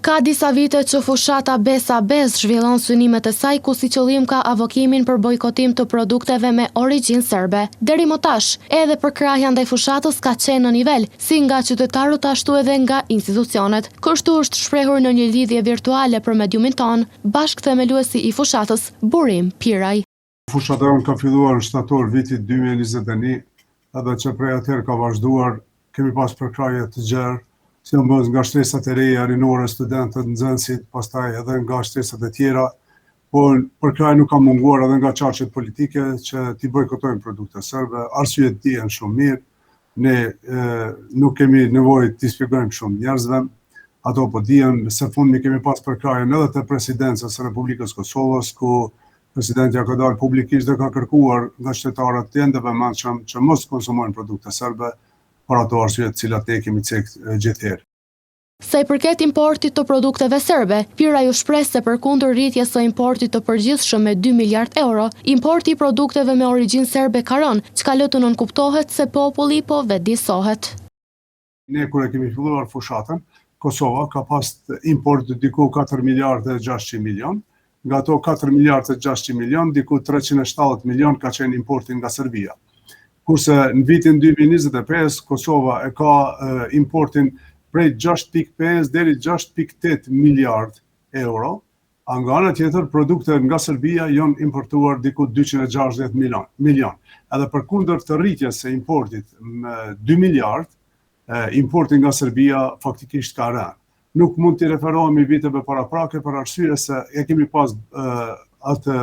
Ka disa vite që fushata Besa Bez zhvillon synimet e saj ku si qëllim ka avokimin për bojkotim të produkteve me origjinë serbe. Deri më tash, edhe përkrahja ndaj fushatës ka qenë në nivel, si nga qytetarët ashtu edhe nga institucionet. Kështu është shprehur në një lidhje virtuale për mediumin ton, bashkëthemeluesi i fushatës, Burim Piraj. Fushata jonë ka filluar në shtator vitit 2021, edhe që prej atëherë ka vazhduar, kemi pas përkrahje të gjerë, si nga shtresat e reja, rinore, studentët, nxënësit, pastaj edhe nga shtresat e tjera, por përkrahje nuk ka munguar edhe nga çarqet politike që t'i bojkotojnë produkte serbe. Arsyet dihen shumë mirë, ne nuk kemi nevojë t'i shpjegojmë shumë njerëzve, ato po dihen. Së fundmi kemi pas përkrahjen edhe të presidencës së Republikës Kosovës, ku presidenti ka dalë publikisht dhe ka kërkuar nga qytetarët të endeve mëndshëm që mos konsumojnë produkte serbe, për ato arsyet cilat ne kemi cekë gjithherë. Sa i përket importit të produkteve serbe, Piraj u shpreh se përkundër rritjes së importit të përgjithshëm me 2 miliard euro, importi i produkteve me origjinë serbe ka rënë, çka lë të nënkuptohet se populli po vetëdijsohet. Ne kur e kemi filluar fushatën, Kosova ka pas import diku 4 miliardë e 600 milion, nga ato 4 miliardë e 600 milion, diku 370 milion ka qenë importin nga Serbia. Kurse në vitin 2025, Kosova e ka importin prej 6.5 deri 6.8 miliard euro, a nga ana tjetër produkte nga Serbia janë importuar diku 260 milion. Edhe përkundër të rritjes së importit me 2 miliard, importi nga Serbia faktikisht ka rënë. Nuk mund t'i referohemi viteve paraprake për arsye se e kemi pas atë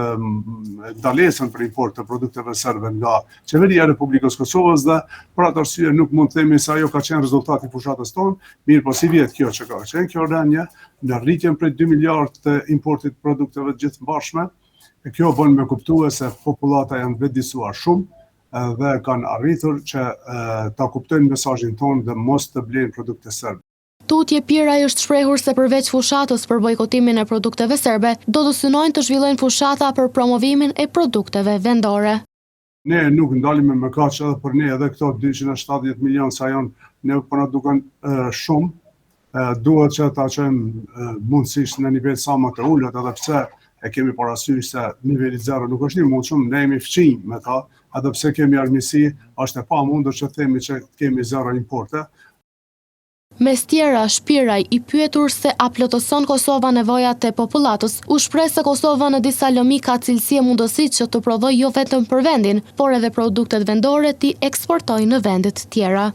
ndalesën për import të produkteve serbe nga qeveria e Republikës Kosovës dhe për atë arsye nuk mund të themi se ajo ka qenë rezultati i fushatës tonë, mirë po si vjet kjo që ka qenë kjo rënje në rritjen prej 2 miliard të importit produkteve të gjithëmbashme, e kjo bën me kuptue se popullata janë vetëdijsuar shumë dhe kanë arritur që ta kuptojnë mesazhin tonë dhe mos të blejnë produkte serbe. Tutje Piraj është shprehur se përveç fushatës për bojkotimin e produkteve serbe, do të synojnë të zhvillojnë fushata për promovimin e produkteve vendore. Ne nuk ndalime me kaq edhe për ne edhe këto 270 milion sa janë, ne po na duken shumë, duhet që ta qenë mundësisht në nivel sa më të ulët, edhe pse e kemi parasysh se niveli zero nuk është i mundshëm, ne jemi fqinj me ta, edhe pse kemi armiqësi, është e pamundur që themi që kemi zero importe. Mes tjera, Piraj, i pyetur se a plotëson Kosova nevojat e popullatës, u shpreh se Kosova në disa lëmi ka cilësi e mundësi që të prodhojë jo vetëm për vendin, por edhe produktet vendore t'i eksportojë në vendet tjera.